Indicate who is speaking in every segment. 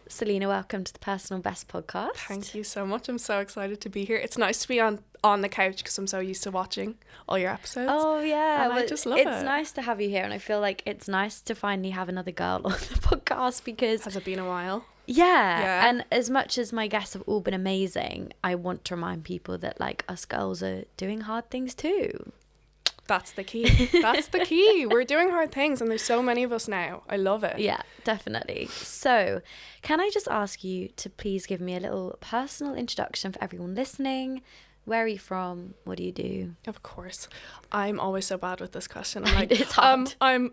Speaker 1: Selina, welcome to the Personal Best podcast.
Speaker 2: Thank you so much. I'm so excited to be here. It's nice to be on the couch because I'm so used to watching all your episodes.
Speaker 1: Oh yeah,
Speaker 2: and I just love it.
Speaker 1: It's nice to have you here, and I feel like it's nice to finally have another girl on the podcast because
Speaker 2: Has it been a while?
Speaker 1: Yeah, and as much as my guests have all been amazing, I want to remind people that like us girls are doing hard things too.
Speaker 2: That's the key. That's the key. We're doing hard things and there's so many of us now. I love it.
Speaker 1: Yeah, definitely. So, can I just ask you to please give me a little personal introduction for everyone listening? Where are you from? What do you do?
Speaker 2: Of course. I'm always so bad with this question. I'm like,
Speaker 1: it's hard.
Speaker 2: I'm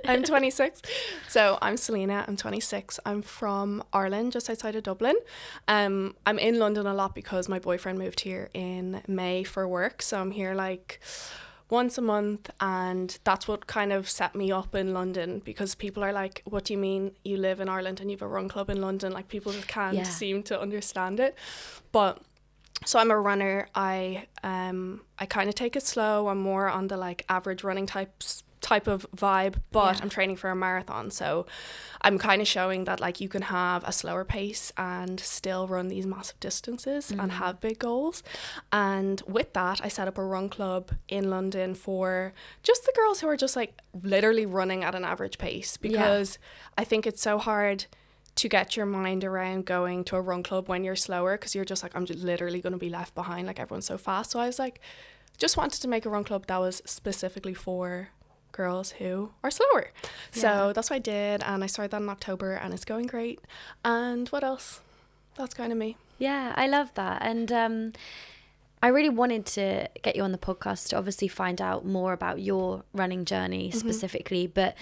Speaker 2: 26. So I'm Celina. I'm 26. I'm from Ireland, just outside of Dublin. I'm in London a lot because my boyfriend moved here in May for work. So I'm here like once a month, and that's what kind of set me up in London, because people are like, what do you mean you live in Ireland and you have a run club in London? Like, people just can't seem to understand it. But so I'm a runner. I kind of take it slow. I'm more on the like average running type of vibe, but I'm training for a marathon, so I'm kind of showing that like you can have a slower pace and still run these massive distances and have big goals. And with that, I set up a run club in London for just the girls who are just like literally running at an average pace, because I think it's so hard to get your mind around going to a run club when you're slower, because you're just like, I'm just literally going to be left behind, like everyone's so fast. So I was like, just wanted to make a run club that was specifically for girls who are slower. So that's what I did, and I started that in October, and it's going great. And what else? That's kind of me.
Speaker 1: Yeah, I love that. And I really wanted to get you on the podcast to obviously find out more about your running journey specifically, but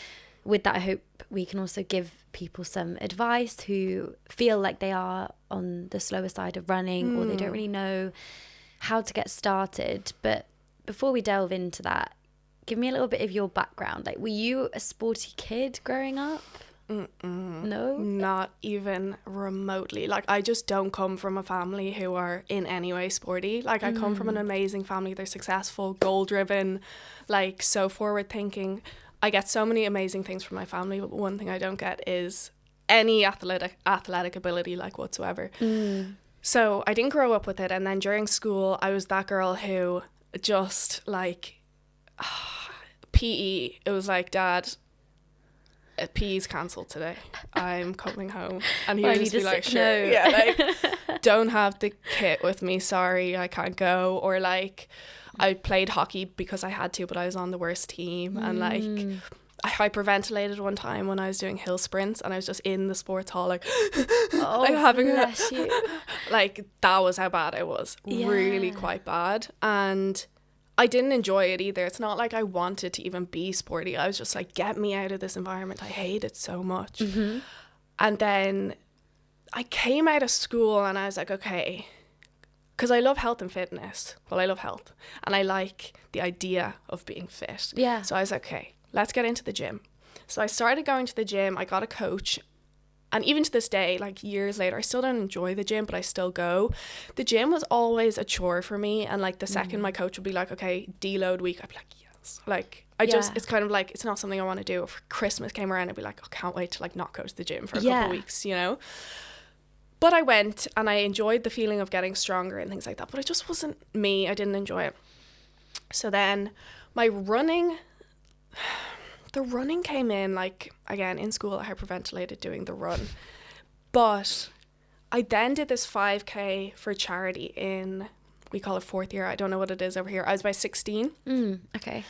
Speaker 1: with that I hope we can also give people some advice who feel like they are on the slower side of running or they don't really know how to get started. But before we delve into that, give me a little bit of your background. Like, were you a sporty kid growing up? No?
Speaker 2: Not even remotely. Like, I just don't come from a family who are in any way sporty. Like, I come from an amazing family. They're successful, goal-driven, like, so forward-thinking. I get so many amazing things from my family, but one thing I don't get is any athletic ability, like, whatsoever. So I didn't grow up with it. And then during school, I was that girl who just, like, PE, it was like, Dad, PE's cancelled today, I'm coming home. And he would just be like, sure, like, don't have the kit with me, sorry, I can't go. Or like, I played hockey because I had to, but I was on the worst team. And like, I hyperventilated one time when I was doing hill sprints, and I was just in the sports hall like, like having
Speaker 1: bless you.
Speaker 2: Like, that was how bad it was. Really quite bad. And I didn't enjoy it either. It's not like I wanted to even be sporty. I was just like, get me out of this environment. I hate it so much. And then I came out of school and I was like, okay, because I love health and fitness. Well, I love health and I like the idea of being fit.
Speaker 1: Yeah.
Speaker 2: So I was like, okay, let's get into the gym. So I started going to the gym. I got a coach. And even to this day, like years later, I still don't enjoy the gym, but I still go. The gym was always a chore for me. And like the second my coach would be like, okay, deload week, I'd be like, yes. Like, it's kind of like, it's not something I want to do. If Christmas came around, I'd be like, I can't wait to like not go to the gym for a couple of weeks, you know? But I went and I enjoyed the feeling of getting stronger and things like that. But it just wasn't me. I didn't enjoy it. So then my running... The running came in, like, again, in school, I hyperventilated doing the run. But I then did this 5K for charity in, we call it fourth year. I don't know what it is over here. I was about 16.
Speaker 1: Okay.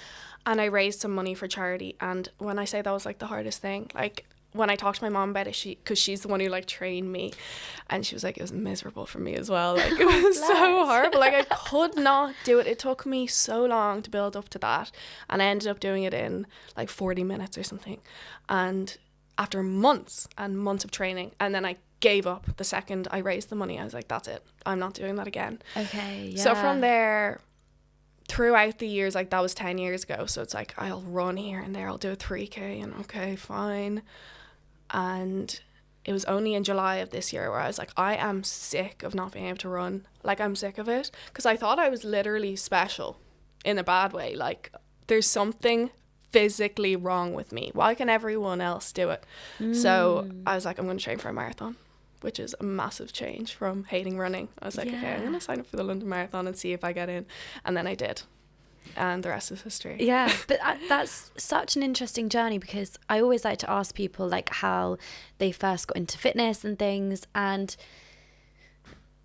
Speaker 2: And I raised some money for charity. And when I say that was, like, the hardest thing, like, when I talked to my mom about it, because she's the one who like trained me, and she was like, it was miserable for me as well. Like, it was so horrible. Like, I could not do it. It took me so long to build up to that, and I ended up doing it in like 40 minutes or something. And after months and months of training, and then I gave up the second I raised the money. I was like, that's it. I'm not doing that again.
Speaker 1: Okay. Yeah.
Speaker 2: So from there, throughout the years, like that was 10 years ago. So it's like, I'll run here and there. I'll do a 3K and okay, fine. And it was only in July of this year where I was like, I am sick of not being able to run. Like, I'm sick of it. Because I thought I was literally special in a bad way. Like, there's something physically wrong with me. Why can everyone else do it? So I was like, I'm going to train for a marathon. which is a massive change from hating running. I was like, okay, I'm going to sign up for the London Marathon and see if I get in. And then I did. And the rest is history.
Speaker 1: Yeah, but that's such an interesting journey, because I always like to ask people like how they first got into fitness and things. And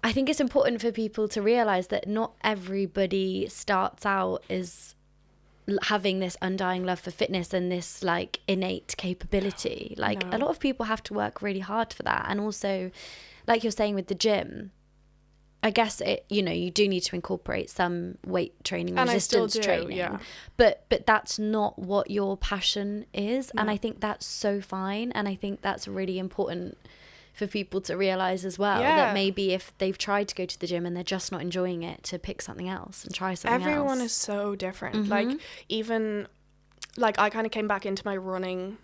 Speaker 1: I think it's important for people to realize that not everybody starts out as having this undying love for fitness and this like innate capability. Like a lot of people have to work really hard for that. And also, like you're saying with the gym, I guess it, you know, you do need to incorporate some weight training, and resistance training. Yeah. But that's not what your passion is. And I think that's so fine. And I think that's really important for people to realize as well, that maybe if they've tried to go to the gym and they're just not enjoying it, to pick something else and try something else.
Speaker 2: Everyone is so different. Like, even like I kind of came back into my running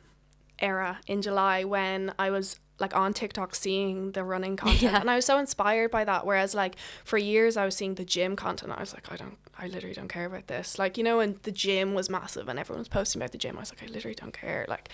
Speaker 2: era in July when I was like on TikTok seeing the running content, and I was so inspired by that, whereas like for years I was seeing the gym content. I was like, I literally don't care about this, like, you know, and the gym was massive and everyone was posting about the gym. I was like, I literally don't care, like.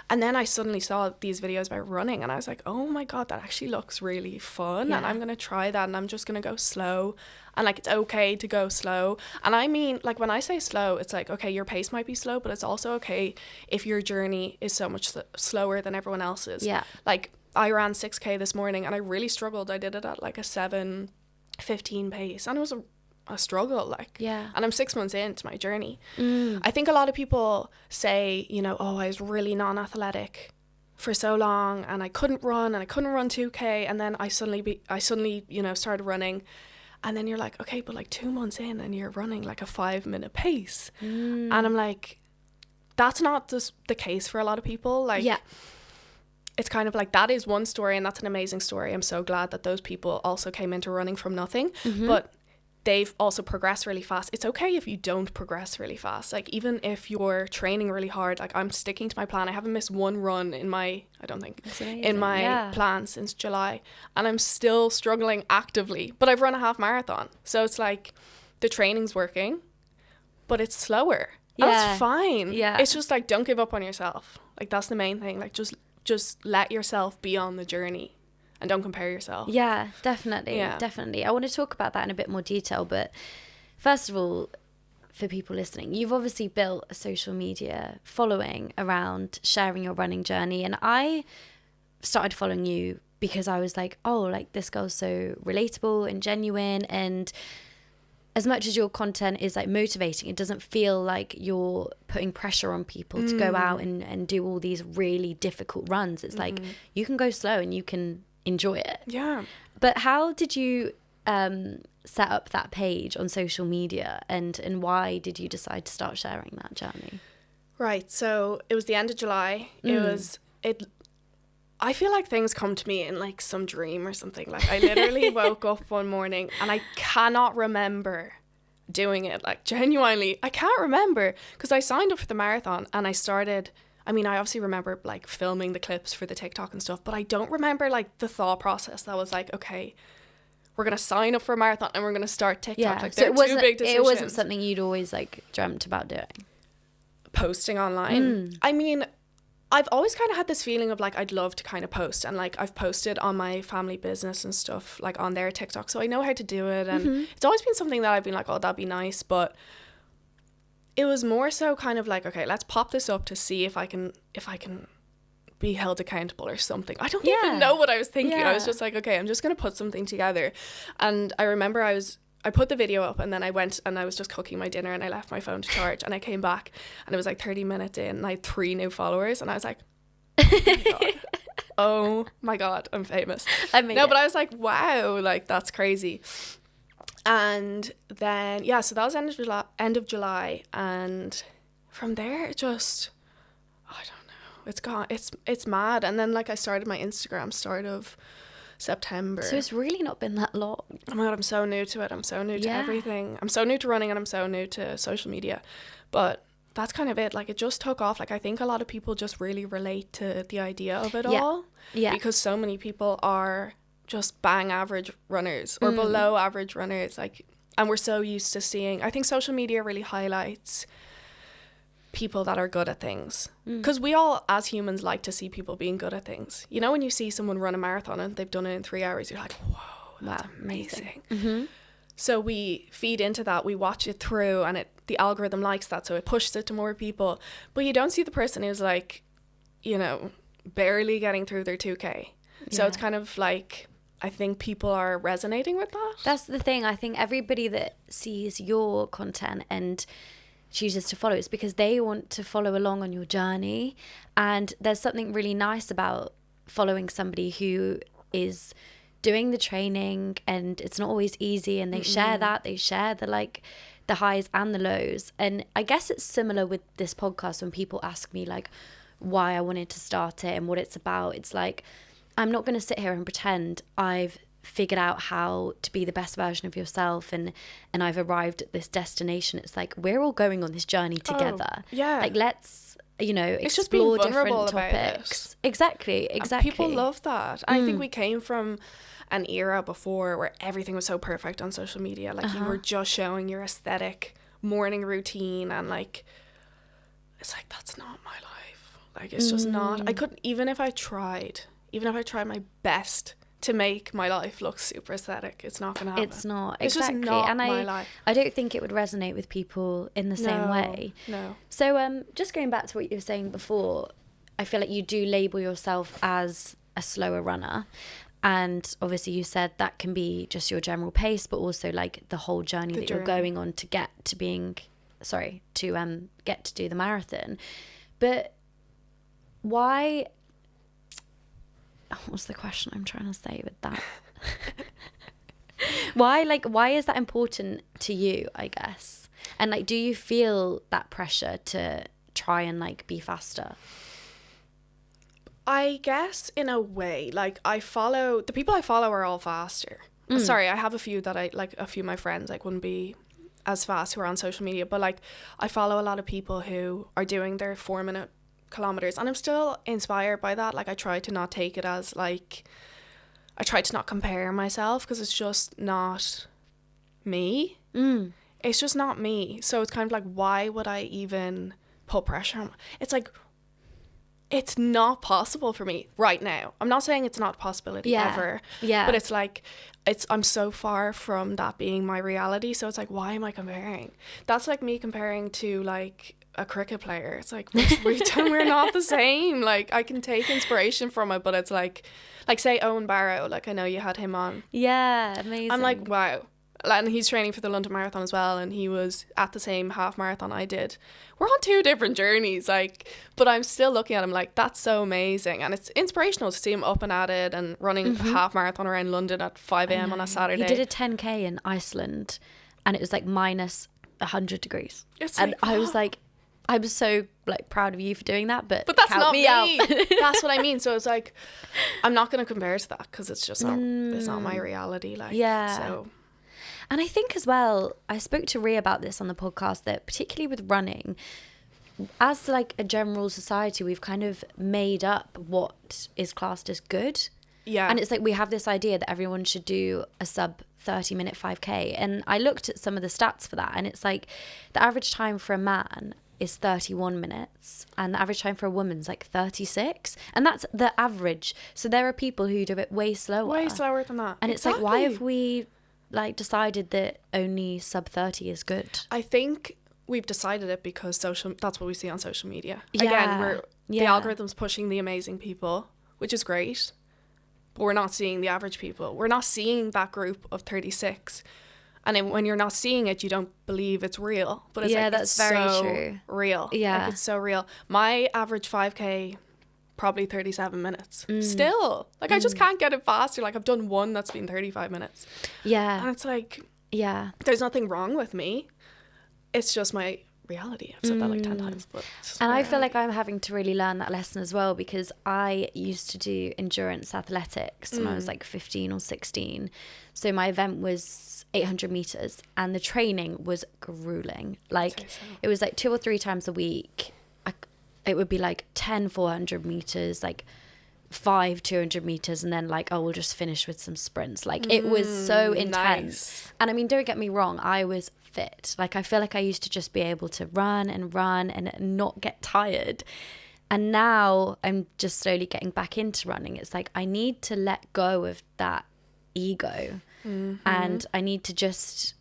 Speaker 2: And then I suddenly saw these videos about running and I was like, oh my God, that actually looks really fun. And I'm going to try that, and I'm just going to go slow. And like, it's okay to go slow. And I mean, like, when I say slow, it's like, okay, your pace might be slow, but it's also okay if your journey is so much slower than everyone else's. Yeah. Like, I ran 6K this morning and I really struggled. I did it at like a 7:15 pace, and it was a struggle, like. Yeah. And I'm 6 months into my journey. I think a lot of people say, you know, oh, I was really non-athletic for so long and I couldn't run 2K, and then I suddenly you know, started running. And then you're like, okay, but like 2 months in and you're running like a 5-minute pace. And I'm like, that's not the case for a lot of people. Like, it's kind of like, that is one story and that's an amazing story. I'm so glad that those people also came into running from nothing. But they've also progressed really fast. It's okay if you don't progress really fast. Like, even if you're training really hard, like I'm sticking to my plan. I haven't missed one run in my, I don't think, in my plan since July. And I'm still struggling actively, but I've run a half marathon. So it's like, the training's working, but it's slower. Yeah. That's fine. Yeah. It's just like, don't give up on yourself. Like, that's the main thing. Like, just let yourself be on the journey. And don't compare yourself. Yeah, definitely. Yeah. Definitely. I want to talk about that in a bit more detail. But first of all, for people listening, you've obviously built a social media following around sharing your running journey. And I started following you because I was like, oh, like, this girl's so relatable and genuine. And as much as your content is like motivating, it doesn't feel like you're putting pressure on people to go out and do all these really difficult runs. It's like, you can go slow and you can enjoy it. Yeah. But how did you set up that page on social media, and why did you decide to start sharing that journey? Right. So it was the end of July. I feel like things come to me in like some dream or something. Like, I literally woke up one morning and I cannot remember doing it. Like, genuinely, I can't remember, because I signed up for the marathon and I started. I mean, I obviously remember like filming the clips for the TikTok and stuff, but I don't remember like the thought process that was like, okay, we're going to sign up for a marathon and we're going to start TikTok. Yeah. Like, they're two big decisions. It wasn't something you'd always like dreamt about doing? Posting online? I mean, I've always kind of had this feeling of like, I'd love to kind of post, and like I've posted on my family business and stuff like on their TikTok, so I know how to do it, and it's always been something that I've been like, oh, that'd be nice. But it was more so kind of like, okay, let's pop this up to see if I can be held accountable or something. I don't even know what I was thinking. I was just like, okay, I'm just going to put something together. And I remember I put the video up, and then I went and I was just cooking my dinner, and I left my phone to charge, and I came back and it was like 30 minutes in and I had 3 new followers, and I was like, oh my God, I'm famous. But I was like, wow, like, that's crazy. And then, so that was end of July. And from there, it just, I don't know, it's gone. It's mad. And then like I started my Instagram start of September. So it's really not been that long. Oh my God, I'm so new to it. I'm so new to everything. I'm so new to running, and I'm so new to social media. But that's kind of it. Like, it just took off. Like, I think a lot of people just really relate to the idea of it all. Yeah. Because so many people are just bang average runners or below average runners, like, and we're so used to seeing, I think social media really highlights people that are good at things, because we all as humans like to see people being good at things. You know, when you see someone run a marathon and they've done it in 3 hours, you're like, whoa, that's amazing. So we feed into that, we watch it through, and the algorithm likes that, so it pushes it to more people. But you don't see the person who's like, you know, barely getting through their 2K. So it's kind of like, I think people are resonating with that.
Speaker 1: That's the thing. I think everybody that sees your content and chooses to follow, it's because they want to follow along on your journey. And there's something really nice about following somebody who is doing the training, and it's not always easy, and they share the highs and the lows. And I guess it's similar with this podcast. When people ask me like why I wanted to start it and what it's about, it's like, I'm not going to sit here and pretend I've figured out how to be the best version of yourself and I've arrived at this destination. It's like, we're all going on this journey together. Like, let's, you know,
Speaker 2: it's
Speaker 1: explore
Speaker 2: just being
Speaker 1: different topics. Exactly.
Speaker 2: People love that. I think we came from an era before where everything was so perfect on social media. Like, you were just showing your aesthetic morning routine, and like, it's like, that's not my life. Like, it's just not. I couldn't, even if I tried my best to make my life look super aesthetic, it's not going to happen.
Speaker 1: It's not.
Speaker 2: It's
Speaker 1: exactly.
Speaker 2: just not
Speaker 1: and
Speaker 2: my life.
Speaker 1: I don't think it would resonate with people in the same way.
Speaker 2: No.
Speaker 1: So just going back to what you were saying before, I feel like you do label yourself as a slower runner. And obviously you said that can be just your general pace, but also like the whole journey that you're going on to get to get to do the marathon. But why... What's the question I'm trying to say with that? Why is that important to you, I guess? And like, do you feel that pressure to try and like be faster?
Speaker 2: I guess in a way, like, the people I follow are all faster. Sorry, I have a few that a few of my friends like wouldn't be as fast who are on social media, but like, I follow a lot of people who are doing their 4-minute kilometers, and I'm still inspired by that. Like, I try to not take it as like, I try to not compare myself, because it's just not me. It's just not me. So it's kind of like, why would I even put pressure on? It's like, it's not possible for me right now. I'm not saying it's not a possibility ever. Yeah. But it's like, I'm so far from that being my reality. So it's like, why am I comparing? That's like me comparing to like a cricket player. It's like, we're not the same. Like, I can take inspiration from it, but it's like say Owen Barrow, like, I know you had him on.
Speaker 1: Yeah, amazing.
Speaker 2: I'm like, wow. And he's training for the London Marathon as well, and he was at the same half marathon I did. We're on 2 different journeys, like, but I'm still looking at him like, that's so amazing. And it's inspirational to see him up and at it and running a half marathon around London at 5 a.m. on a Saturday.
Speaker 1: He did a 10K in Iceland, and it was like minus 100 degrees. I was like, I was so like proud of you for doing that, but
Speaker 2: that's not me.
Speaker 1: Out.
Speaker 2: That's what I mean. So it's like, I'm not going to compare to that, because it's just not. It's not my reality. Like, So.
Speaker 1: And I think as well, I spoke to Rhea about this on the podcast, that particularly with running, as like a general society, we've kind of made up what is classed as good. Yeah. And it's like, we have this idea that everyone should do a sub 30-minute 5K. And I looked at some of the stats for that, and it's like the average time for a man is 31 minutes, and the average time for a woman's like 36, and that's the average. So there are people who do it way slower
Speaker 2: than that.
Speaker 1: And it's like, why have we like decided that only sub 30 is good?
Speaker 2: I think we've decided it because that's what we see on social media. Again, the algorithm's pushing the amazing people, which is great, but we're not seeing the average people. We're not seeing that group of 36. And then when you're not seeing it, you don't believe it's real. But it's
Speaker 1: that's very true.
Speaker 2: Real.
Speaker 1: Yeah.
Speaker 2: Like, it's so real. My average 5K, probably 37 minutes. Still. Like, I just can't get it faster. Like, I've done one that's been 35 minutes.
Speaker 1: Yeah.
Speaker 2: And it's like, there's nothing wrong with me. It's just my reality. I've said that like 10 times. But
Speaker 1: I feel like I'm having to really learn that lesson as well, because I used to do endurance athletics when I was like 15 or 16. So my event was 800 meters, and the training was grueling. Like, it was like 2 or 3 times a week. It would be like 10 400 meters, like 5 200 meters and then like, oh, we'll just finish with some sprints. Like it was so intense.
Speaker 2: Nice.
Speaker 1: And I mean, don't get me wrong, I was fit. Like I feel like I used to just be able to run and not get tired. And now I'm just slowly getting back into running. It's like I need to let go of that ego, and I need to just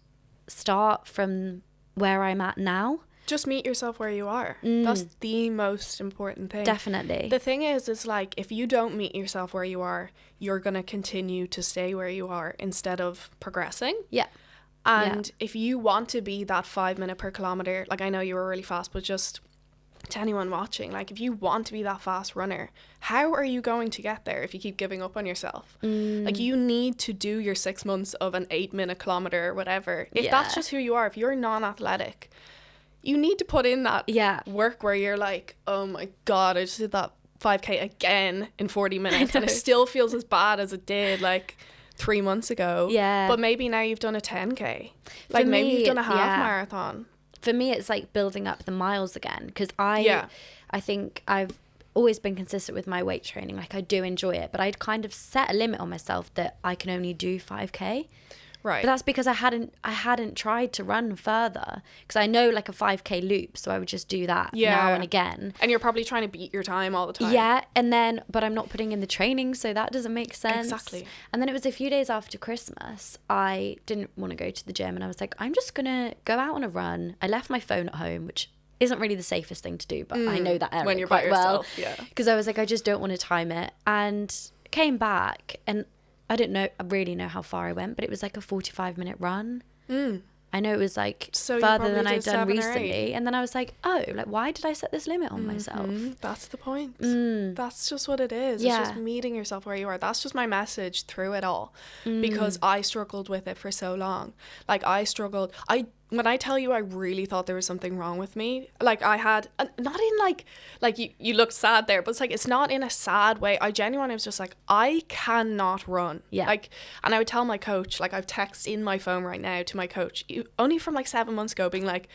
Speaker 1: start from where I'm at now.
Speaker 2: Just meet yourself where you are. That's the most important thing.
Speaker 1: Definitely.
Speaker 2: The thing is like, if you don't meet yourself where you are, you're going to continue to stay where you are instead of progressing.
Speaker 1: Yeah.
Speaker 2: And if you want to be that 5 minute per kilometer, like I know you were really fast, but just to anyone watching, like if you want to be that fast runner, how are you going to get there if you keep giving up on yourself? Like you need to do your 6 months of an 8 minute kilometer or whatever. If that's just who you are, if you're non-athletic, you need to put in that work where you're like, oh my God, I just did that 5K again in 40 minutes and it still feels as bad as it did like 3 months ago.
Speaker 1: Yeah.
Speaker 2: But maybe now you've done a 10K. Like maybe you've done a half marathon.
Speaker 1: For me, it's like building up the miles again, because I think I've always been consistent with my weight training. Like I do enjoy it, but I'd kind of set a limit on myself that I can only do 5K.
Speaker 2: Right.
Speaker 1: But that's because I hadn't tried to run further, because I know like a 5K loop, so I would just do that now and again.
Speaker 2: And you're probably trying to beat your time all the time.
Speaker 1: Yeah, and then but I'm not putting in the training, so that doesn't make sense.
Speaker 2: Exactly.
Speaker 1: And then it was a few days after Christmas, I didn't want to go to the gym, and I was like, I'm just gonna go out on a run. I left my phone at home, which isn't really the safest thing to do, but I know that area
Speaker 2: when you're
Speaker 1: quite
Speaker 2: by yourself,
Speaker 1: well. Because I was like, I just don't want to time it, and came back and I didn't really know how far I went, but it was like a 45-minute run. I know it was like further than I'd done recently. And then I was like, oh, like why did I set this limit on myself?
Speaker 2: That's the point. That's just what it is. It's just meeting yourself where you are. That's just my message through it all. Because I struggled with it for so long. Like I struggled. When I tell you I really thought there was something wrong with me, like I had, not in like you look sad there, but it's like, it's not in a sad way. I genuinely was just like, I cannot run. Yeah. Like, and I would tell my coach, like I've texted in my phone right now to my coach, only from like 7 months ago, being like,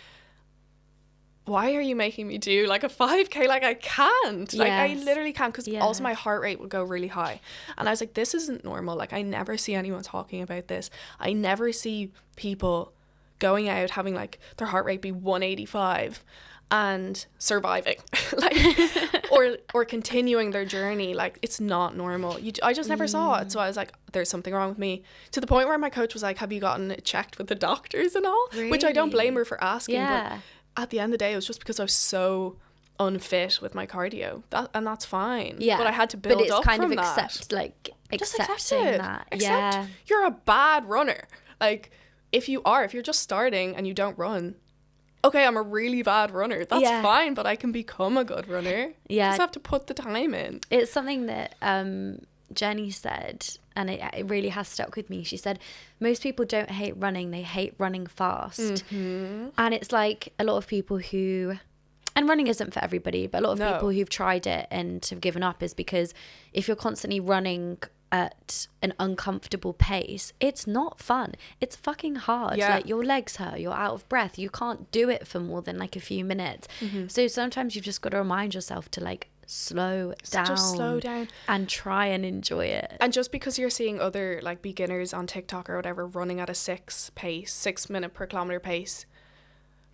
Speaker 2: why are you making me do like a 5K? Like I can't. Like I literally can't, because also my heart rate would go really high. And I was like, this isn't normal. Like I never see anyone talking about this. I never see people going out having like their heart rate be 185 and surviving like or continuing their journey. Like it's not normal. I just never saw it. So I was like, there's something wrong with me, to the point where my coach was like, have you gotten it checked with the doctors and all? Really? Which I don't blame her for asking, but at the end of the day it was just because I was so unfit with my cardio, and that's fine. But I had to build up from that. But it's kind of accepting that. You're a bad runner. Like if you're just starting and you don't run, okay, I'm a really bad runner. That's fine, but I can become a good runner. Yeah. You just have to put the time in.
Speaker 1: It's something that Jenny said, and it really has stuck with me. She said, most people don't hate running, they hate running fast. And it's like a lot of people who, and running isn't for everybody, but a lot of people who've tried it and have given up is because if you're constantly running at an uncomfortable pace, it's not fun. It's fucking hard. Like your legs hurt, you're out of breath, you can't do it for more than like a few minutes. So sometimes you've just got to remind yourself to like slow down and try and enjoy it.
Speaker 2: And just because you're seeing other like beginners on TikTok or whatever running at a 6 minute per kilometer pace,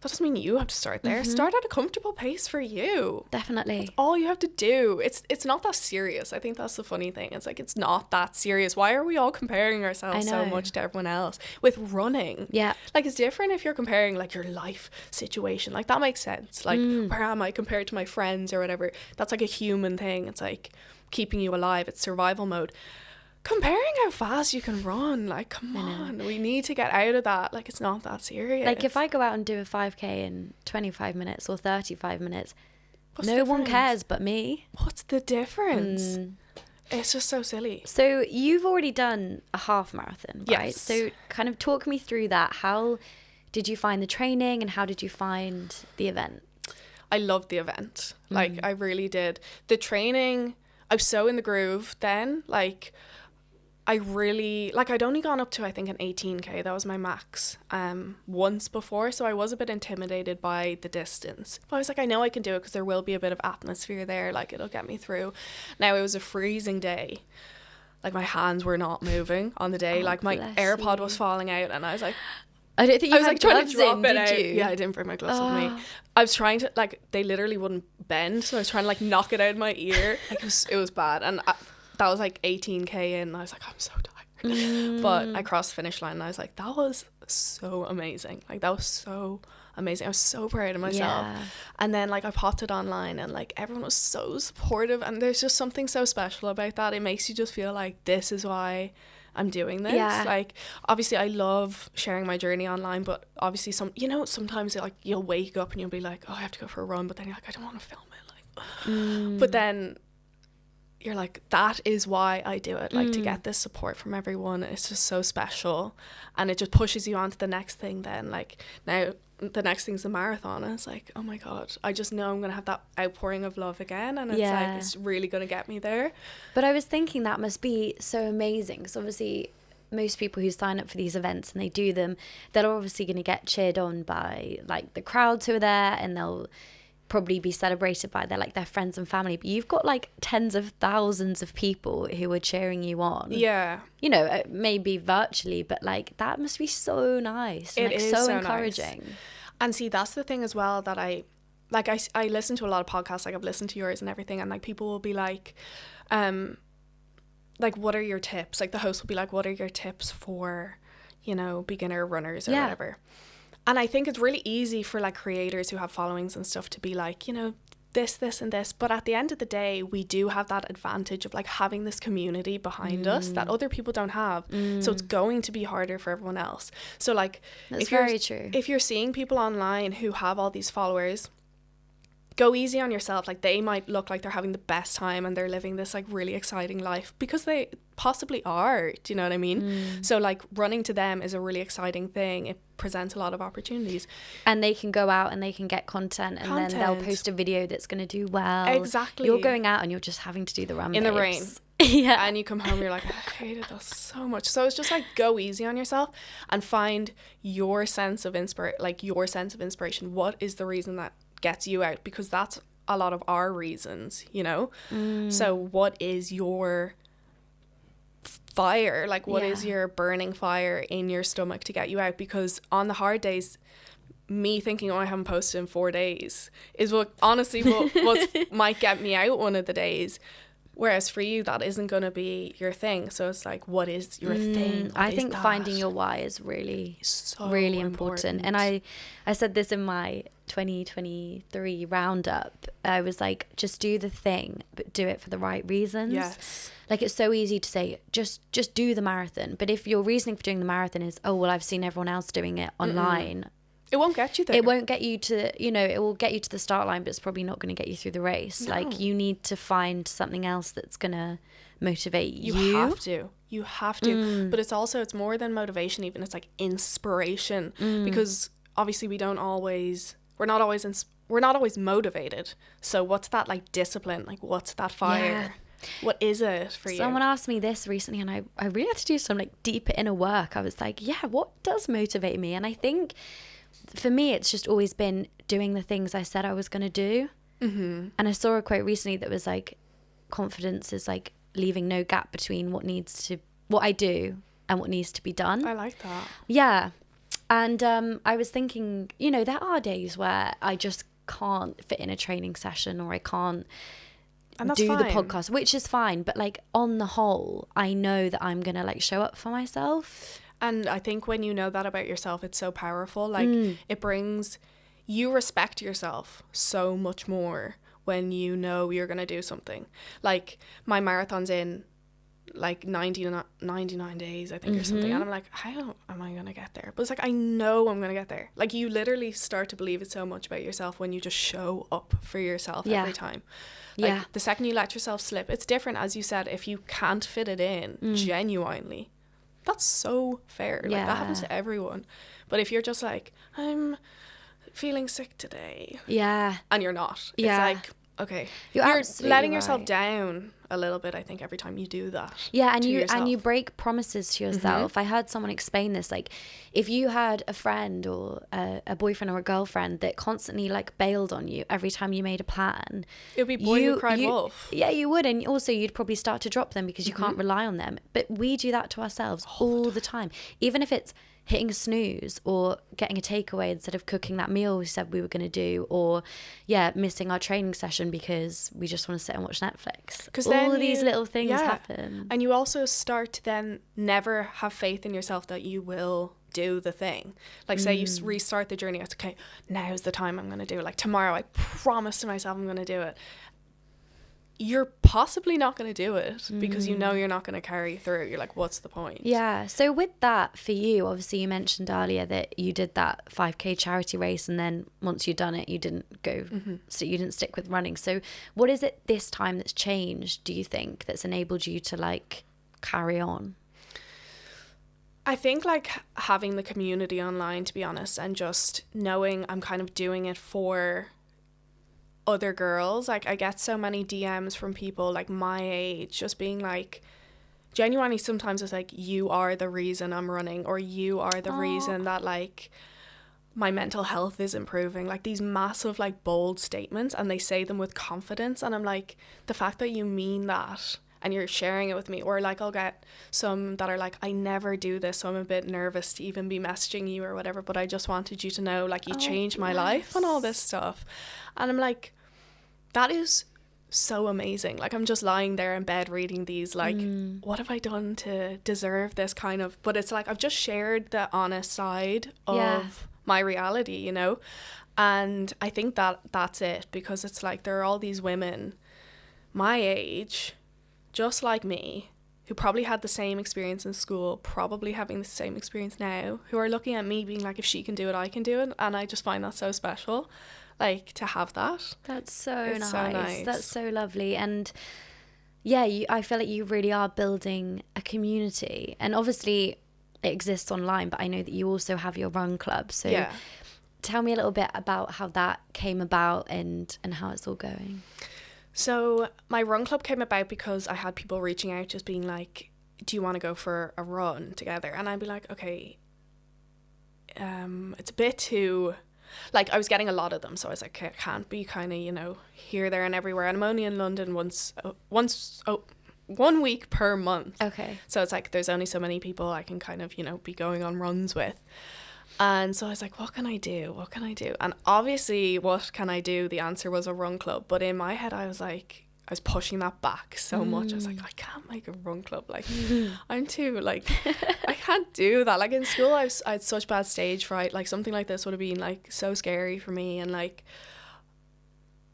Speaker 2: that doesn't mean you have to start there. Start at a comfortable pace for you.
Speaker 1: Definitely.
Speaker 2: That's all you have to do. It's not that serious. I think that's the funny thing. It's like, it's not that serious. Why are we all comparing ourselves so much to everyone else with running? Yeah. Like it's different if you're comparing like your life situation. Like that makes sense. Like where am I compared to my friends or whatever? That's like a human thing. It's like keeping you alive. It's survival mode. Comparing how fast you can run, like come on, we need to get out of that. Like it's not that serious.
Speaker 1: Like if I go out and do a 5K in 25 minutes or 35 minutes, no one cares but me.
Speaker 2: What's the difference? It's just so silly.
Speaker 1: So you've already done a half marathon, right?
Speaker 2: Yes.
Speaker 1: So kind of talk me through that. How did you find the training and how did you find the event?
Speaker 2: I loved the event. Like I really did. The training, I was so in the groove then. Like I really, like, I'd only gone up to, I think, an 18K. That was my max once before. So I was a bit intimidated by the distance. But I was like, I know I can do it because there will be a bit of atmosphere there. Like, it'll get me through. Now, it was a freezing day. Like, my hands were not moving on the day. Like, my AirPod was falling out. And I was like...
Speaker 1: I don't think you had gloves in,
Speaker 2: did
Speaker 1: you?
Speaker 2: Yeah, I didn't bring my gloves with me. I was trying to, like, they literally wouldn't bend. So I was trying to, like, knock it out of my ear. Like, it was bad. And that was like 18K in, and I was like, I'm so tired. But I crossed the finish line and I was like, that was so amazing. Like, that was so amazing. I was so proud of myself.
Speaker 1: Yeah.
Speaker 2: And then, like, I popped it online and, like, everyone was so supportive, and there's just something so special about that. It makes you just feel like this is why I'm doing this.
Speaker 1: Yeah.
Speaker 2: Like, obviously I love sharing my journey online, but obviously sometimes like you'll wake up and you'll be like, oh, I have to go for a run, but then you're like, I don't want to film it. Like, but then you're like, that is why I do it, like, to get this support from everyone. It's just so special, and it just pushes you on to the next thing. Then, like, now the next thing's the marathon, and it's like, oh my god, I just know I'm gonna have that outpouring of love again, and it's like, it's really gonna get me there.
Speaker 1: But I was thinking that must be so amazing, because obviously most people who sign up for these events and they do them, they're obviously going to get cheered on by, like, the crowds who are there, and they'll probably be celebrated by their friends and family. But you've got, like, tens of thousands of people who are cheering you on.
Speaker 2: Yeah.
Speaker 1: You know, maybe virtually, but, like, that must be so nice.
Speaker 2: It
Speaker 1: like,
Speaker 2: is
Speaker 1: so
Speaker 2: Nice.
Speaker 1: encouraging.
Speaker 2: And see, that's the thing as well, that I listen to a lot of podcasts. Like, I've listened to yours and everything, and, like, people will be like, what are your tips? Like, the host will be like, what are your tips for, you know, beginner runners or whatever? And I think it's really easy for, like, creators who have followings and stuff to be like, you know, this and this. But at the end of the day, we do have that advantage of, like, having this community behind us that other people don't have. So it's going to be harder for everyone else. So, like,
Speaker 1: that's very true.
Speaker 2: If you're seeing people online who have all these followers, go easy on yourself. Like, they might look like they're having the best time and they're living this, like, really exciting life, because they possibly are. Do you know what I mean? So, like, running to them is a really exciting thing. It presents a lot of opportunities,
Speaker 1: and they can go out and they can get content, and then they'll post a video that's going to do well.
Speaker 2: Exactly.
Speaker 1: You're going out and you're just having to do the run
Speaker 2: in the rain.
Speaker 1: Yeah.
Speaker 2: And you come home, you're like, I hated this so much. So it's just like, go easy on yourself and find your sense of inspiration. What is the reason that gets you out? Because that's a lot of our reasons, you know. So what is your fire? Like, what is your burning fire in your stomach to get you out? Because on the hard days, me thinking, oh, I haven't posted in 4 days is what might get me out one of the days. Whereas for you, that isn't going to be your thing. So it's like, what is your thing?
Speaker 1: I think finding your why is really important. And I said this in my 2023 roundup. I was like, just do the thing, but do it for the right reasons.
Speaker 2: Yes.
Speaker 1: Like, it's so easy to say, just do the marathon. But if your reasoning for doing the marathon is, oh, well, I've seen everyone else doing it online.
Speaker 2: It won't get you there.
Speaker 1: It won't get you to, you know, it will get you to the start line, but it's probably not going to get you through the race. No. Like, you need to find something else that's going to motivate you.
Speaker 2: You have to. But it's more than motivation even. It's like inspiration. Because obviously we're not always motivated. So what's that, like, discipline? Like, what's that fire? Yeah. What is it for you?
Speaker 1: Someone asked me this recently, and I really had to do some, like, deep inner work. I was like, yeah, what does motivate me? And I think for me, it's just always been doing the things I said I was going to do. And I saw a quote recently that was like, confidence is like leaving no gap between what I do and what needs to be done.
Speaker 2: I like that.
Speaker 1: Yeah. And I was thinking, you know, there are days where I just can't fit in a training session, or I can't do the podcast, which is fine. But, like, on the whole, I know that I'm going to, like, show up for myself.
Speaker 2: And I think when you know that about yourself, it's so powerful. Like, it brings, you respect yourself so much more when you know you're going to do something. Like, my marathon's in, like, 99 days, I think, or something. And I'm like, how am I going to get there? But it's like, I know I'm going to get there. Like, you literally start to believe it so much about yourself when you just show up for yourself every time. Like, the second you let yourself slip, it's different, as you said, if you can't fit it in genuinely. That's so fair. Like, that happens to everyone. But if you're just like, I'm feeling sick today.
Speaker 1: Yeah.
Speaker 2: And you're not.
Speaker 1: Yeah.
Speaker 2: It's like, okay.
Speaker 1: You're
Speaker 2: letting
Speaker 1: right.
Speaker 2: yourself down a little bit, I think, every time you do that.
Speaker 1: Yeah, and
Speaker 2: yourself.
Speaker 1: you break promises to yourself. I heard someone explain this, like if you had a friend or a boyfriend or a girlfriend that constantly like bailed on you every time you made a plan,
Speaker 2: it would be boy who cried wolf.
Speaker 1: Yeah, you would. And also you'd probably start to drop them because you can't rely on them. But we do that to ourselves all the time. Even if it's hitting snooze or getting a takeaway instead of cooking that meal we said we were going to do, or missing our training session because we just want to sit and watch Netflix. Because all of these little things happen.
Speaker 2: And you also start to then never have faith in yourself that you will do the thing. Like say you restart the journey, it's okay, now's the time I'm going to do it. Like tomorrow I promise to myself I'm going to do it. You're possibly not going to do it because you know you're not going to carry through. You're like, what's the point?
Speaker 1: Yeah. So with that, for you, obviously you mentioned earlier that you did that 5K charity race, and then once you'd done it, you didn't go, so you didn't stick with running. So what is it this time that's changed, do you think, that's enabled you to like carry on?
Speaker 2: I think like having the community online, to be honest, and just knowing I'm kind of doing it for other girls. Like I get so many DMs from people like my age just being like, genuinely sometimes it's like, you are the reason I'm running, or you are the reason that like my mental health is improving. Like these massive like bold statements, and they say them with confidence, and I'm like, the fact that you mean that and you're sharing it with me. Or like I'll get some that are like, I never do this, so I'm a bit nervous to even be messaging you or whatever, but I just wanted you to know like you changed my life and all this stuff. And I'm like, that is so amazing. Like I'm just lying there in bed reading these like, what have I done to deserve this kind of, but it's like I've just shared the honest side of my reality, you know. And I think that that's it, because it's like there are all these women my age just like me who probably had the same experience in school, probably having the same experience now, who are looking at me being like, if she can do it, I can do it. And I just find that so special, like to have that.
Speaker 1: That's so nice. That's so lovely. And yeah, I feel like you really are building a community, and obviously it exists online, but I know that you also have your run club. So tell me a little bit about how that came about and how it's all going.
Speaker 2: So my run club came about because I had people reaching out just being like, do you want to go for a run together? And I'd be like, okay, it's a bit too, like I was getting a lot of them, so I was like, okay, I can't be kind of, you know, here, there and everywhere, and I'm only in London 1 week per month.
Speaker 1: Okay.
Speaker 2: So it's like there's only so many people I can kind of, you know, be going on runs with. And so I was like, what can I do? And obviously, what can I do? The answer was a run club. But in my head, I was pushing that back so much. I was like, I can't make a run club. Like, I'm too, like, I can't do that. Like, in school, I had such bad stage fright. Like, something like this would have been, like, so scary for me. And, like,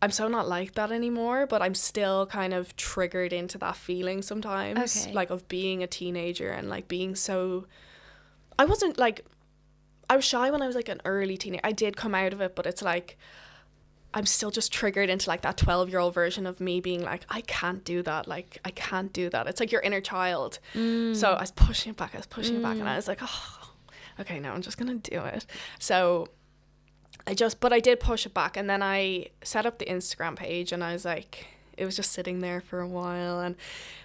Speaker 2: I'm so not like that anymore. But I'm still kind of triggered into that feeling sometimes.
Speaker 1: Okay.
Speaker 2: Like, of being a teenager and, like, being so... I was shy when I was like an early teenager. I did come out of it, but it's like I'm still just triggered into like that 12-year-old version of me being like, I can't do that. Like, I can't do that. It's like your inner child. So I was pushing it back. And I was like, oh, okay, now I'm just going to do it. So but I did push it back. And then I set up the Instagram page, and I was like, it was just sitting there for a while. And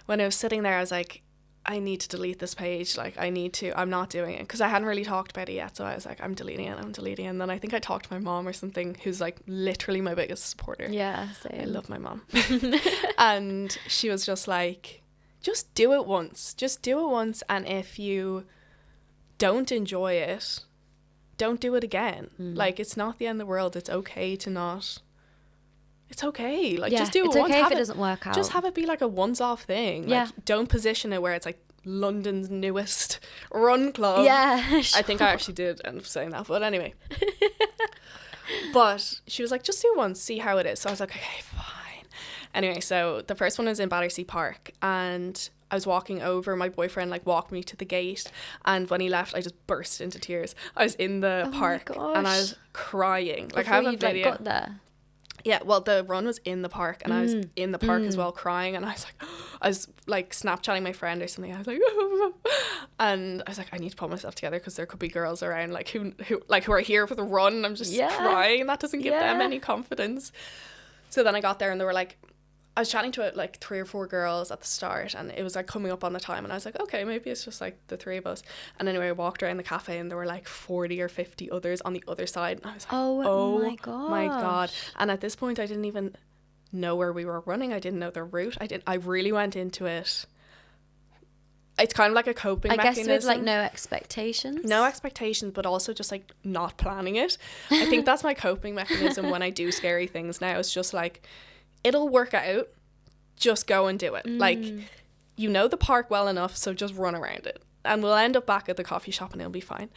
Speaker 2: when it was sitting there, I was like, I need to delete this page. Like, I'm not doing it, because I hadn't really talked about it yet. So I was like, I'm deleting it. And then I think I talked to my mom or something, who's like literally my biggest supporter.
Speaker 1: Yeah, same.
Speaker 2: I love my mom. And she was just like, just do it once. And if you don't enjoy it, don't do it again. Like, it's not the end of the world. It's okay to not. It's okay. Like, just do it once.
Speaker 1: It's okay if it doesn't work out.
Speaker 2: Just have it be like a once-off thing.
Speaker 1: Yeah.
Speaker 2: Like, don't position it where it's like London's newest run club.
Speaker 1: Yeah, sure.
Speaker 2: I think I actually did end up saying that, but anyway. But she was like, just do once, see how it is. So I was like, okay, fine. Anyway, so the first one was in Battersea Park, and I was walking over. My boyfriend like walked me to the gate, and when he left, I just burst into tears. I was in the park, and I was crying. Like, I have a video.
Speaker 1: Got there.
Speaker 2: Yeah, well, the run was in the park, and I was in the park as well, crying, and I was like Snapchatting my friend or something. I was like, and I was like, I need to pull myself together, because there could be girls around like who are here for the run, and I'm just crying, and that doesn't give them any confidence. So then I got there, and they were like, I was chatting to like 3 or 4 girls at the start, and it was like coming up on the time, and I was like, okay, maybe it's just like the 3 of us. And anyway, I walked around the cafe and there were like 40 or 50 others on the other side, and I was like, oh my god. And at this point I didn't even know where we were running. I didn't know the route. I really went into it. It's kind of like a coping mechanism.
Speaker 1: I guess with like no expectations,
Speaker 2: but also just like not planning it. I think that's my coping mechanism when I do scary things now. It's just like, it'll work out, just go and do it. Like, you know the park well enough, so just run around it, and we'll end up back at the coffee shop and it'll be fine.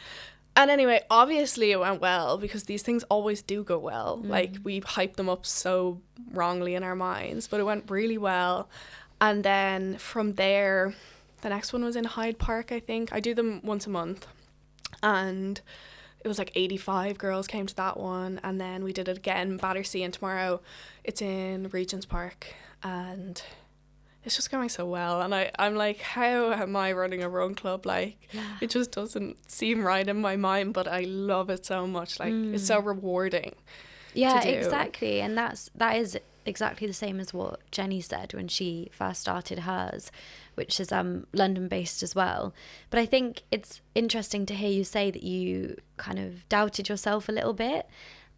Speaker 2: And anyway, obviously it went well, because these things always do go well. Like, we hype them up so wrongly in our minds, but it went really well. And then from there, the next one was in Hyde Park, I think. I do them once a month, and it was like 85 girls came to that one. And then we did it again, Battersea, and tomorrow it's in Regent's Park, and it's just going so well. And I'm like, how am I running a run club? Like, it just doesn't seem right in my mind, but I love it so much. Like, it's so rewarding.
Speaker 1: Yeah, exactly. And that is exactly the same as what Jenny said when she first started hers, which is London based as well. But I think it's interesting to hear you say that you kind of doubted yourself a little bit.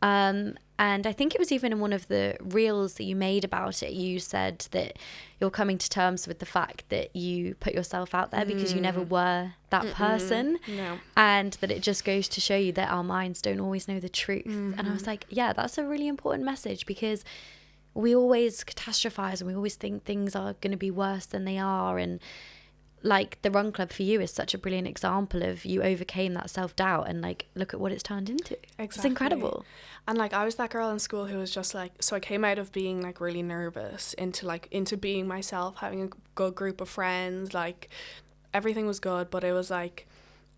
Speaker 1: And I think it was even in one of the reels that you made about it, you said that you're coming to terms with the fact that you put yourself out there because you never were that person.
Speaker 2: No.
Speaker 1: And that it just goes to show you that our minds don't always know the truth. And I was like, yeah, that's a really important message, because we always catastrophize and we always think things are going to be worse than they are. And like the run club for you is such a brilliant example of you overcame that self-doubt, and like, look at what it's turned into. Exactly. It's incredible.
Speaker 2: And like, I was that girl in school who was just like, so I came out of being like really nervous into being myself, having a good group of friends, like everything was good, but it was like,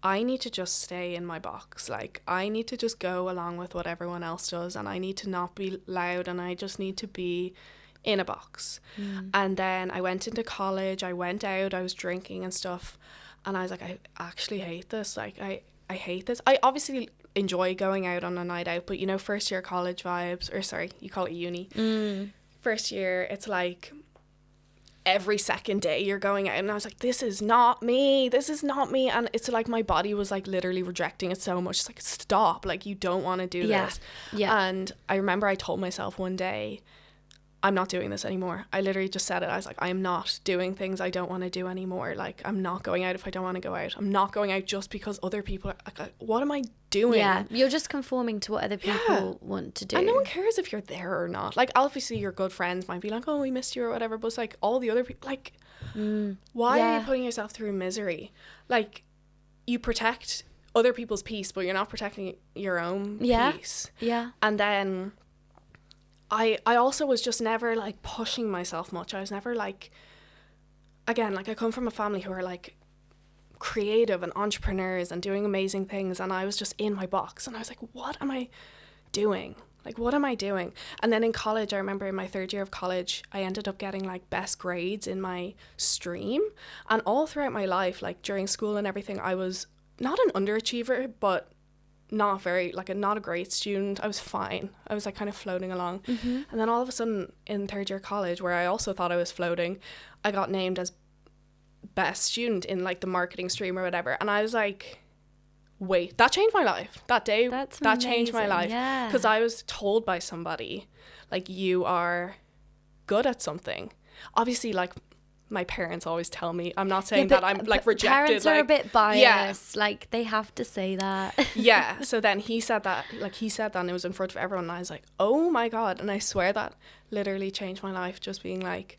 Speaker 2: I need to just stay in my box. Like, I need to just go along with what everyone else does, and I need to not be loud, and I just need to be in a box. And then I went into college, I went out, I was drinking and stuff, and I was like, I actually hate this. Like, I hate this. I obviously enjoy going out on a night out, but you know, first year college vibes, or sorry, you call it uni. First year, it's like every second day you're going out, and I was like, this is not me, and it's like my body was like literally rejecting it so much. It's like, stop, like, you don't want to do this. And I remember I told myself one day, I'm not doing this anymore. I literally just said it. I was like, I'm not doing things I don't want to do anymore. Like, I'm not going out if I don't want to go out. I'm not going out just because other people are like, what am I doing?
Speaker 1: Yeah, you're just conforming to what other people want to do.
Speaker 2: And no one cares if you're there or not. Like, obviously your good friends might be like, oh, we missed you or whatever, but it's like all the other people, like, why are you putting yourself through misery? Like, you protect other people's peace, but you're not protecting your own peace. Yeah. And then I also was just never like pushing myself much. I was never like, again, like, I come from a family who are like creative and entrepreneurs and doing amazing things, and I was just in my box, and I was like, what am I doing? Like, what am I doing? And then in college, I remember in my 3rd year of college, I ended up getting like best grades in my stream. And all throughout my life, like during school and everything, I was not an underachiever, but not a great student. I was fine. I was like kind of floating along. And then all of a sudden in 3rd year college, where I also thought I was floating, I got named as best student in like the marketing stream or whatever. And I was like, wait, that changed my life. That day, that changed my life. Because I was told by somebody, like, you are good at something. Obviously, like, my parents always tell me, I'm not saying that I'm like rejected.
Speaker 1: Parents are a bit biased. Like, they have to say that.
Speaker 2: So then he said that, and it was in front of everyone, and I was like, oh my God. And I swear that literally changed my life, just being like,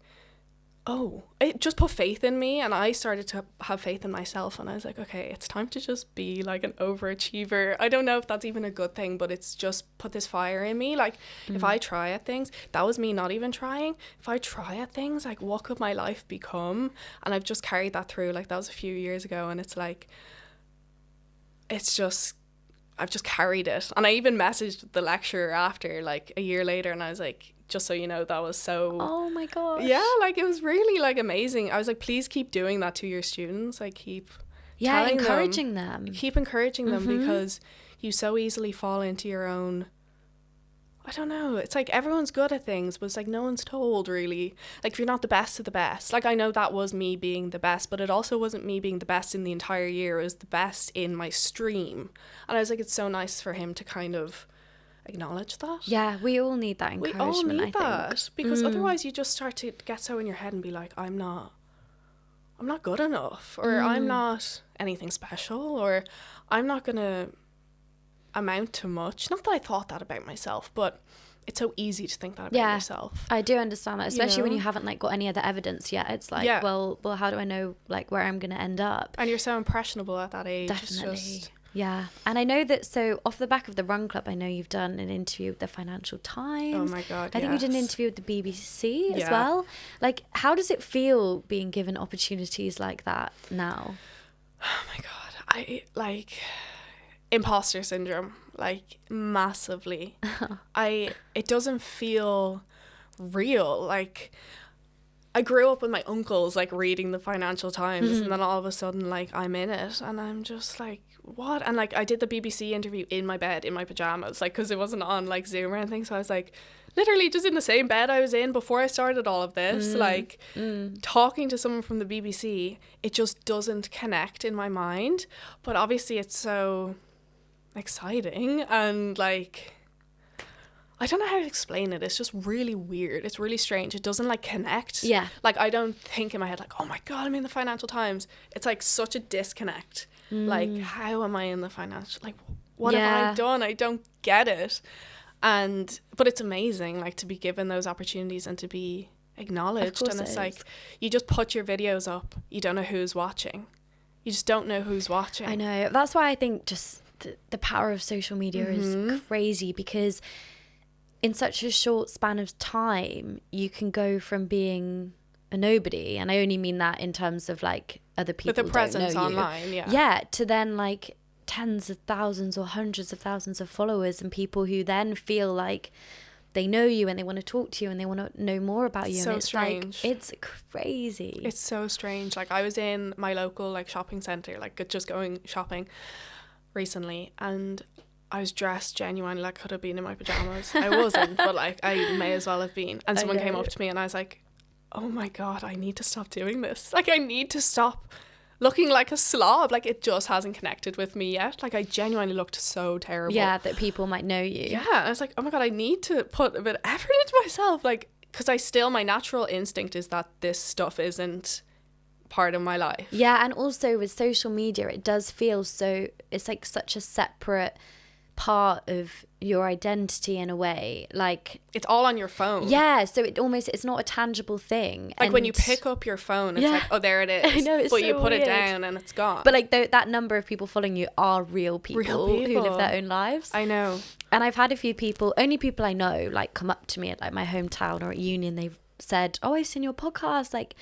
Speaker 2: oh, it just put faith in me, and I started to have faith in myself, and I was like, okay, it's time to just be like an overachiever. I don't know if that's even a good thing, but it's just put this fire in me. Like, if I try at things, that was me not even trying. If I try at things, like, what could my life become? And I've just carried that through. Like, that was a few years ago, and it's like, it's just, I've just carried it. And I even messaged the lecturer after, like, a year later, and I was like, just so you know, that was so,
Speaker 1: oh my gosh,
Speaker 2: yeah, like, it was really like amazing. I was like, please keep doing that to your students. Like, keep
Speaker 1: encouraging them
Speaker 2: because you so easily fall into your own I don't know. It's like everyone's good at things, but it's like no one's told really. Like if you're not the best of the best, like I know that was me being the best, but it also wasn't me being the best in the entire year. It was the best in my stream. And I was like, it's so nice for him to kind of acknowledge that.
Speaker 1: Yeah, we all need that encouragement,
Speaker 2: we all need
Speaker 1: I
Speaker 2: that
Speaker 1: think.
Speaker 2: because otherwise you just start to get so in your head and be like, I'm not good enough, or I'm not anything special, or I'm not gonna amount to much. Not that I thought that about myself, but it's so easy to think that about yourself.
Speaker 1: I do understand that, especially when you haven't like got any other evidence yet. It's like, well, how do I know like where I'm gonna end up?
Speaker 2: And you're so impressionable at that age.
Speaker 1: Definitely.
Speaker 2: It's just...
Speaker 1: Yeah. And I know that, so off the back of the Run Club, I know you've done an interview with the Financial Times.
Speaker 2: Oh my God,
Speaker 1: I think you did an interview with the BBC as well. Like, how does it feel being given opportunities like that now?
Speaker 2: Oh my God. I Imposter syndrome, like massively. It doesn't feel real. Like I grew up with my uncles like reading the Financial Times and then all of a sudden like I'm in it and I'm just like, what? And like I did the BBC interview in my bed in my pajamas, like because it wasn't on like Zoom or anything, so I was like literally just in the same bed I was in before I started all of this, talking to someone from the BBC. It just doesn't connect in my mind, but obviously it's so exciting and like I don't know how to explain it. It's just really weird. It's really strange. It doesn't like connect.
Speaker 1: Yeah.
Speaker 2: Like I don't think in my head like, oh my God, I'm in the Financial Times. It's like such a disconnect. Like how am I in the financial, like what have I done? I don't get it. But it's amazing like to be given those opportunities and to be acknowledged. And it's like you just put your videos up. You don't know who's watching. You just don't know who's watching.
Speaker 1: I know. That's why I think just the power of social media is crazy, because in such a short span of time, you can go from being a nobody, and I only mean that in terms of like other people
Speaker 2: with a presence
Speaker 1: don't know
Speaker 2: online,
Speaker 1: you. Yeah, to then like tens of thousands or hundreds of thousands of followers and people who then feel like they know you and they want to talk to you and they want to know more about you.
Speaker 2: So
Speaker 1: and it's
Speaker 2: strange.
Speaker 1: Like, it's crazy.
Speaker 2: It's so strange. Like I was in my local like shopping centre, like just going shopping recently, and I was dressed genuinely like could have been in my pajamas. I wasn't, but like I may as well have been. And someone came up to me and I was like, oh my God, I need to stop doing this. Like I need to stop looking like a slob. Like it just hasn't connected with me yet. Like I genuinely looked so terrible.
Speaker 1: Yeah, that people might know you.
Speaker 2: Yeah, and I was like, oh my God, I need to put a bit of effort into myself. Like, because my natural instinct is that this stuff isn't part of my life.
Speaker 1: Yeah, and also with social media, it does feel so, it's like such a separate part of your identity in a way. Like
Speaker 2: it's all on your phone.
Speaker 1: Yeah, so it's not a tangible thing.
Speaker 2: Like when you pick up your phone, it's like, oh, there it is.
Speaker 1: I know, it's
Speaker 2: but
Speaker 1: so
Speaker 2: you put
Speaker 1: weird.
Speaker 2: it down and it's gone.
Speaker 1: But like that number of people following you are real people who live their own lives.
Speaker 2: I know.
Speaker 1: And I've had a few people, only people I know, like come up to me at like my hometown or at uni, and they've said, oh, I've seen your podcast, like,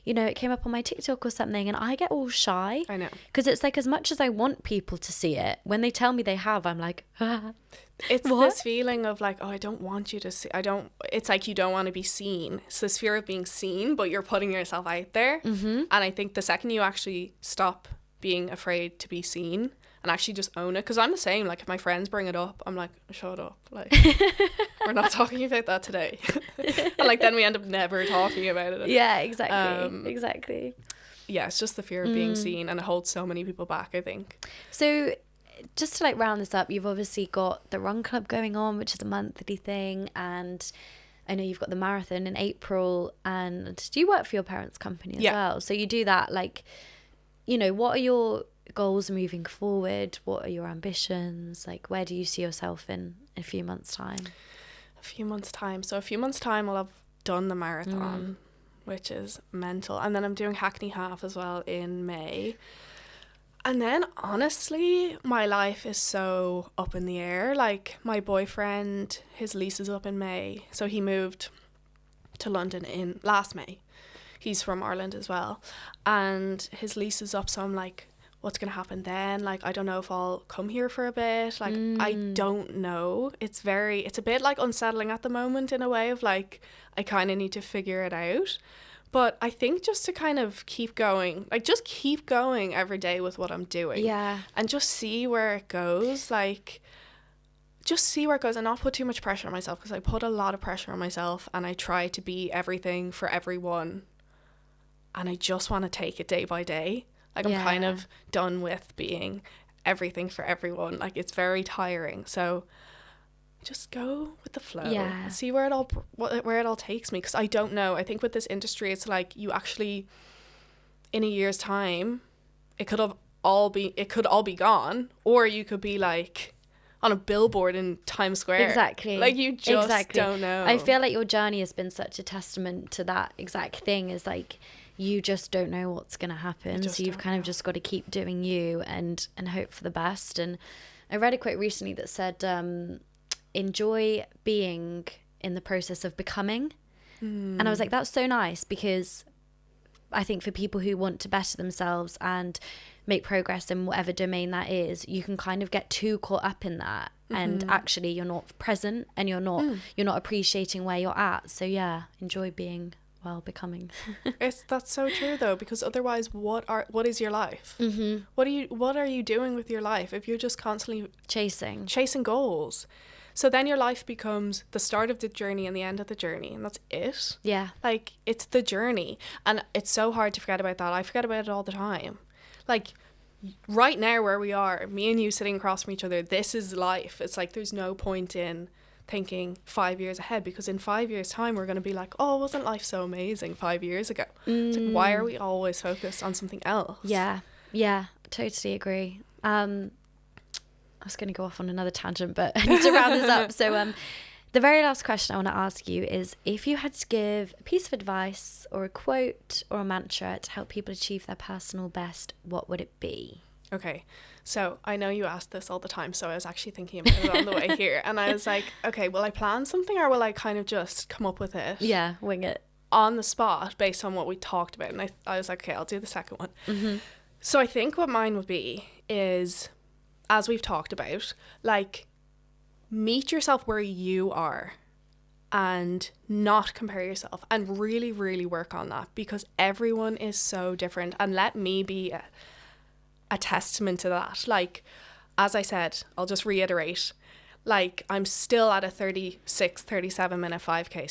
Speaker 1: you know, it came up on my TikTok or something, and I get all shy.
Speaker 2: I know.
Speaker 1: Because it's like, as much as I want people to see it, when they tell me they have, I'm like,
Speaker 2: it's this feeling of like, oh, I don't want you to see. It's like you don't want to be seen. It's this fear of being seen, but you're putting yourself out there. Mm-hmm. And I think the second you actually stop being afraid to be seen and actually just own it, because I'm the same. Like if my friends bring it up, I'm like, shut up. Like we're not talking about that today. And like then we end up never talking about it.
Speaker 1: Yeah, exactly. Exactly.
Speaker 2: Yeah, it's just the fear of being seen, and it holds so many people back, I think.
Speaker 1: So just to like round this up, you've obviously got the Run Club going on, which is a monthly thing, and I know you've got the marathon in April, and do you work for your parents' company as well? So you do that, like, you know, what are your goals moving forward? What are your ambitions? Like, where do you see yourself in a few months' time?
Speaker 2: A few months' time. So a few months' time I'll have done the marathon, which is mental. And then I'm doing Hackney Half as well in May. And then, honestly, my life is so up in the air. Like, my boyfriend, his lease is up in May. So he moved to London in last May. He's from Ireland as well. And his lease is up, so I'm like, what's going to happen then? Like, I don't know if I'll come here for a bit. Like, I don't know. It's a bit, like, unsettling at the moment in a way of, like, I kind of need to figure it out. But I think just to kind of keep going, like just keep going every day with what I'm doing.
Speaker 1: Yeah.
Speaker 2: And just see where it goes. Like just see where it goes and not put too much pressure on myself, because I put a lot of pressure on myself and I try to be everything for everyone, and I just want to take it day by day. Like, I'm kind of done with being everything for everyone. Like, it's very tiring. So just go with the flow.
Speaker 1: Yeah.
Speaker 2: See where it all takes me, because I don't know. I think with this industry, it's like you actually, in a year's time, it could all be gone, or you could be like on a billboard in Times Square.
Speaker 1: Exactly.
Speaker 2: Like, you just don't know.
Speaker 1: I feel like your journey has been such a testament to that exact thing, is like, you just don't know what's going to happen. So you've kind of just got to keep doing you and hope for the best. And I read a quote recently that said, enjoy being in the process of becoming. And I was like, that's so nice, because I think for people who want to better themselves and make progress in whatever domain that is, you can kind of get too caught up in that, and actually you're not present, and you're not appreciating where you're at. So yeah, enjoy being becoming.
Speaker 2: That's so true though, because otherwise what is your life? What are you doing with your life if you're just constantly chasing goals? So then your life becomes the start of the journey and the end of the journey, and that's it.
Speaker 1: Yeah.
Speaker 2: Like, it's the journey, and it's so hard to forget about that. I forget about it all the time. Like, right now where we are, me and you sitting across from each other, this is life. It's like, there's no point in thinking 5 years ahead, because in 5 years time we're going to be like, oh, wasn't life so amazing 5 years ago? It's like, why are we always focused on something else?
Speaker 1: Yeah totally agree. I was going to go off on another tangent, but I need to round this up. So the very last question I want to ask you is, if you had to give a piece of advice or a quote or a mantra to help people achieve their personal best, what would it be?
Speaker 2: Okay, so I know you ask this all the time, so I was actually thinking about it on the way here, and I was like, okay, will I plan something, or will I kind of just come up with it?
Speaker 1: Yeah, wing it.
Speaker 2: On the spot, based on what we talked about. And I was like, okay, I'll do the second one. So I think what mine would be is, as we've talked about, like, meet yourself where you are and not compare yourself, and really, really work on that, because everyone is so different. And let me be a testament to that. Like, as I said, I'll just reiterate, like, I'm still at a 37 minute 5K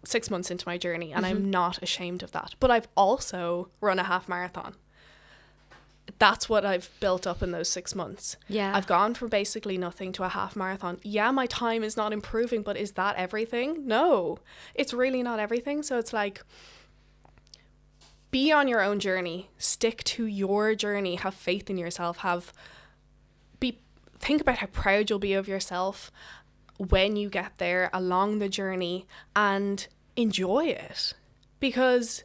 Speaker 2: 6 months into my journey, and I'm not ashamed of that. But I've also run a half marathon. That's what I've built up in those 6 months. Yeah. I've gone from basically nothing to a half marathon. Yeah, my time is not improving, but is that everything? No, it's really not everything. So it's like, be on your own journey, stick to your journey, have faith in yourself, think about how proud you'll be of yourself when you get there along the journey, and enjoy it, because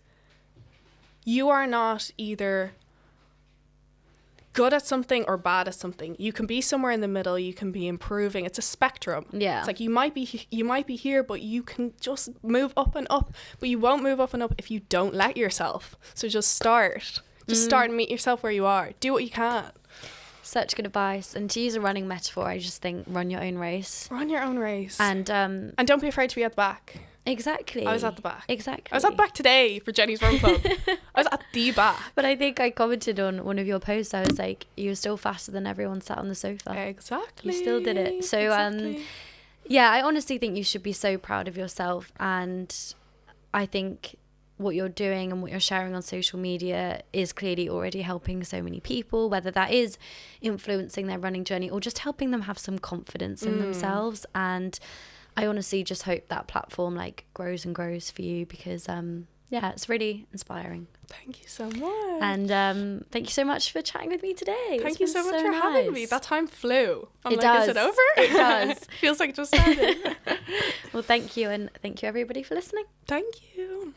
Speaker 2: you are not either good at something or bad at something. You can be somewhere in the middle. You can be improving. It's a spectrum. Yeah. It's like, you might be here, but you can just move up and up, but you won't move up and up if you don't let yourself. So just start and meet yourself where you are. Do what you can.
Speaker 1: Such good advice. And to use a running metaphor, I just think, run your own race.
Speaker 2: Run your own race.
Speaker 1: And
Speaker 2: don't be afraid to be at the back.
Speaker 1: Exactly.
Speaker 2: I was at the back.
Speaker 1: Exactly.
Speaker 2: I was at the back today for Jenny's Run Club. I was at the back.
Speaker 1: But I think I commented on one of your posts. I was like, you were still faster than everyone sat on the sofa.
Speaker 2: Exactly.
Speaker 1: You still did it. So, yeah, I honestly think you should be so proud of yourself. And I think what you're doing and what you're sharing on social media is clearly already helping so many people, whether that is influencing their running journey or just helping them have some confidence in themselves. And I honestly just hope that platform like grows and grows for you, because yeah, it's really inspiring.
Speaker 2: Thank you so much.
Speaker 1: And thank you so much for chatting with me today.
Speaker 2: Thank you so much for having me. That time flew.
Speaker 1: It does.
Speaker 2: Is it over?
Speaker 1: It does.
Speaker 2: Feels like it just started.
Speaker 1: Well, thank you, and thank you everybody for listening.
Speaker 2: Thank you.